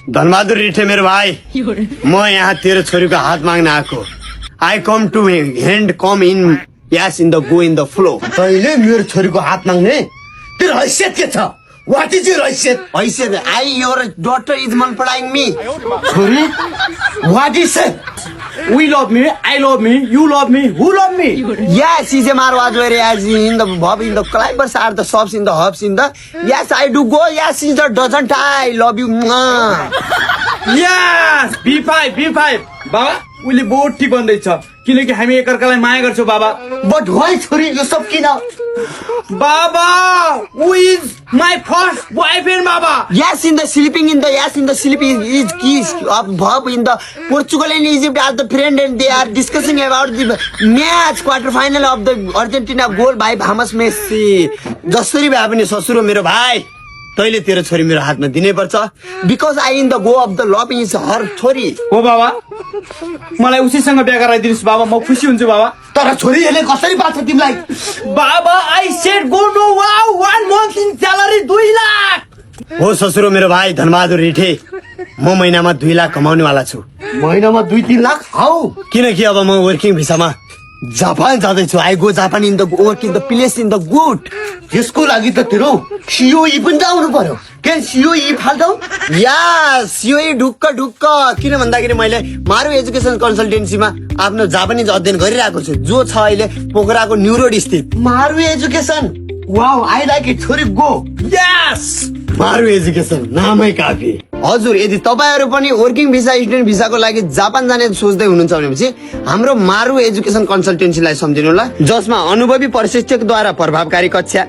धनबहादुर रिठे मेरो भाइ म यहाँ तेरो छोरीको हात माग्न आएको I come to hand come in yes in the go in the flow तैँले मेरो छोरीको हात माग्ने तेरो हैसियत के छ व्हाट इज योर हैसियत हैसियत I your daughter is multiplying me छोरी what is it We love me, I love me, you love me, who love me? Yes, is a marwaz where as in the bob in the climbers are the sobs in the hubs in the yes I do go yes is the doesn't I love you Yes! B5 बाबा उले बहुत ठीक भन्दैछ किनकि हामी एकअर्कालाई माया गर्छौं बाबा बट व्हाई छोरी यो सब किन बाबा who is my first boyfriend बाबा yes in the sleeping in the yes in the sleeping is keys of bob in the Portugal and Egypt are the friend and they are discussing about the match quarter final of the Argentina goal by James Messi जसरी भए पनि ससुरो मेरो भाइ तैले तेरो छोरी मेरो हातमा दिनै पर्छ because I in the go of the love is her छोरी हो बाबा मलाई उसीसँग बिहे गराइदिनुस् बाबा म खुसी हुन्छु बाबा तर छोरीले कसरी पाल्छ तिमीलाई बाबा I said go no wow 1 month in salary 2 lakh हो ससुरो मेरो भाइ धनबहादुर रिठे म महिनामा 2 लाख कमाउने वाला छु महिनामा 2-3 लाख हाउ किनकि अब म वर्किङ भिसामा जापान जाँदैछु I go Japan in the work in the place in the good यसको लागि त तेरो सिओई पनि जाउनु पर्यो के सिओई फाल्टौ या सिओई ढुक्क ढुक्क किन भन्दाखेरि मैले मारु एजुकेसन कन्सल्टेन्सीमा आफ्नो जापानिज अध्ययन गरिरहेको छु जो छ अहिले पोखराको न्यू रोड स्थित मारु education wow I like it छोरी गो यस मारु एजुकेसन नामै काफी हजुर यदि तपाईहरु पनि वर्किङ भिसा स्टुडेन्ट भिसाको लागि जापान जाने सोच्दै हुनुहुन्छ भनेपछि हाम्रो मारु एजुकेसन कन्सल्टेन्सीलाई सम्झिनु होला जसमा अनुभवी प्रशिक्षकद्वारा प्रभावकारी कक्षा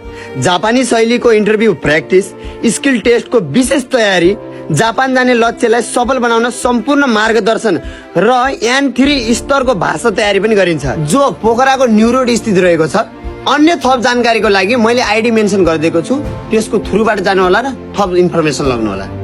जापानी शैलीको इन्टरभ्यु प्र्याक्टिस स्किल टेस्टको विशेष तयारी जापान जाने लक्ष्यलाई सफल बनाउन सम्पूर्ण मार्गदर्शन र N3 स्तरको भाषा तयारी पनि गरिन्छ जो पोखराको न्यू रोड स्थित रहेको छ अन्य थप जानकारीको लागि मैले आईडी मेन्सन गरिदिएको छु त्यसको थ्रुबाट जानु होला र थप इन्फर्मेसन लाग्नु होला